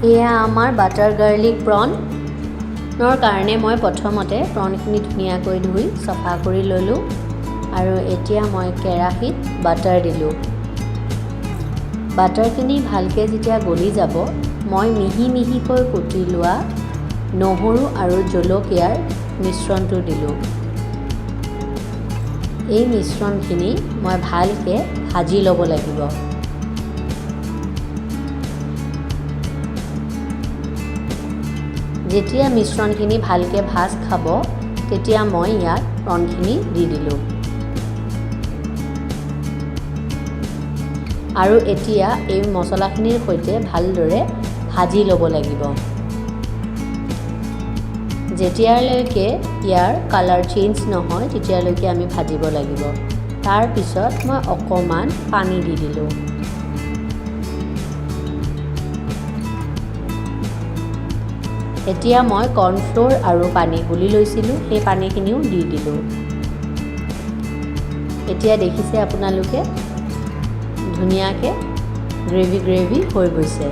এয়া আমাৰ butter garlic প্ৰনৰ কাৰণে মই প্ৰথমতে প্ৰনখিনি ধুনীয়াকৈ ধুই চফা কৰি ল'লোঁ আৰু এতিয়া মই কেৰাহীত বাটাৰ দিলোঁ। বাটাৰখিনি ভালকৈ যেতিয়া গলি যাব, মই মিহি মিহিকৈ কুটি লোৱা নহৰু আৰু জলকীয়াৰ মিশ্ৰণটো দিলোঁ। এই মিশ্ৰণখিনি মই ভালকৈ ভাজি ল'ব লাগিব। যেতিয়া মিশ্ৰণখিনি ভালকৈ ভাজ খাব, তেতিয়া মই ইয়াত প্ৰনখিনি দি দিলোঁ। আৰু এতিয়া এই মছলাখিনিৰ সৈতে ভালদৰে ভাজি ল'ব লাগিব। যেতিয়ালৈকে ইয়াৰ কালাৰ চেঞ্জ নহয়, তেতিয়ালৈকে আমি ভাজিব লাগিব। তাৰপিছত মই অকণমান পানী দি দিলোঁ। এতিয়া মই কৰ্ণফ্ল'ৰ আৰু পানী গুলি লৈছিলোঁ, সেই পানীখিনিও দি দিলোঁ। এতিয়া দেখিছে আপোনালোকে ধুনীয়াকৈ গ্ৰেভি হৈ গৈছে।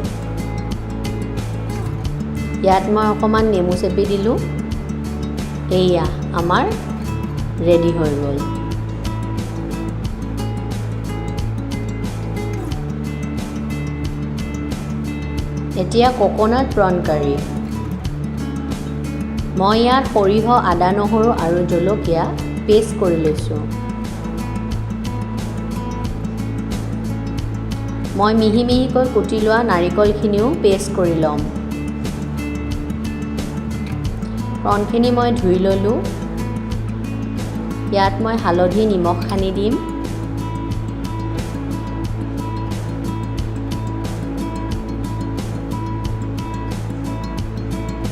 ইয়াত মই অকণমান নেমু চেপি দিলোঁ। এয়া আমাৰ ৰেডি হৈ গ'ল। এতিয়া কোকোনাট প্ৰন কাৰী। মই ইয়াত সৰিয়হ, আদা, নহৰু আৰু জলকীয়া পেষ্ট কৰি লৈছোঁ। মই মিহি মিহিকৈ কুটি লোৱা নাৰিকলখিনিও পেষ্ট কৰি ল'ম। প্ৰনখিনি মই ধুই ল'লোঁ। ইয়াত মই হালধি, নিমখ সানি দিম।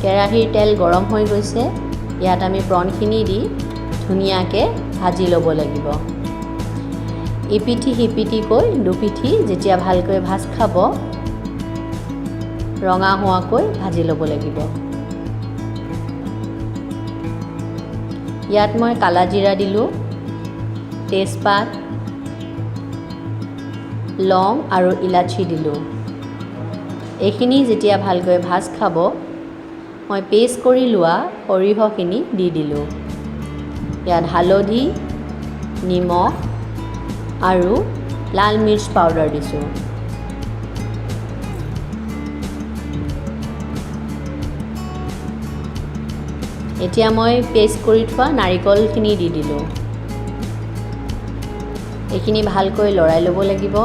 কেৰাহীৰ তেল গৰম হৈ গৈছে। ইয়াত আমি প্ৰনখিনি দি ধুনীয়াকৈ ভাজি ল'ব লাগিব। ইপিঠি সিপিঠিকৈ দুপিঠি যেতিয়া ভালকৈ ভাজ খাব, ৰঙা হোৱাকৈ ভাজি ল'ব লাগিব। ইয়াত মই কালা জিৰা দিলোঁ, তেজপাত, লং আৰু ইলাচি দিলোঁ। এইখিনি যেতিয়া ভালকৈ ভাজ খাব, মই পেষ্ট কৰি লোৱা সৰিয়হখিনি দি দিলোঁ। ইয়াত হালধি, নিমখ আৰু লাল মিৰ্চ পাউডাৰ দিছোঁ। এতিয়া মই পেষ্ট কৰি থোৱা নাৰিকলখিনি দি দিলোঁ। এইখিনি ভালকৈ লৰাই ল'ব লাগিব।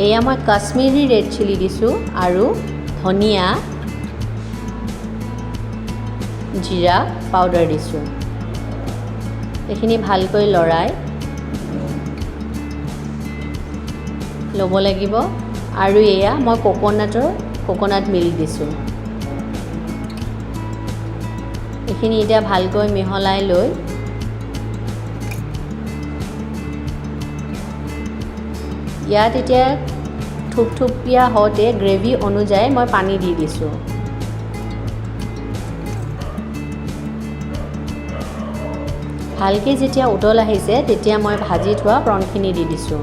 এয়া মই কাশ্মীৰী ৰেড চিলি দিছোঁ আৰু ধনিয়া, জিৰা পাউডাৰ দিছোঁ। এইখিনি ভালকৈ লৰাই ল'ব লাগিব। আৰু এয়া মই কোকোনাট মিল্ক দিছোঁ। এইখিনি এতিয়া ভালকৈ মিহলাই লৈ ইয়াত এতিয়া থুপথুপীয়া হওঁতে গ্ৰেভি অনুযায়ী মই পানী দি দিছোঁ। ভালকৈ যেতিয়া উতল আহিছে, তেতিয়া মই ভাজি থোৱা প্ৰনখিনি দি দিছোঁ।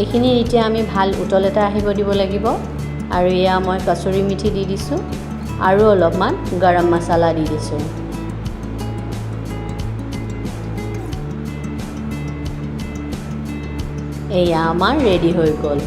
এইখিনি এতিয়া আমি ভাল উতল এটা আহিব দিব লাগিব। আৰু এয়া মই কচুৰি মিঠি দি দিছোঁ আৰু অলপমান গৰম মছলা দি দিছোঁ। এয়া আমাৰ ৰেডি হৈ গ'ল।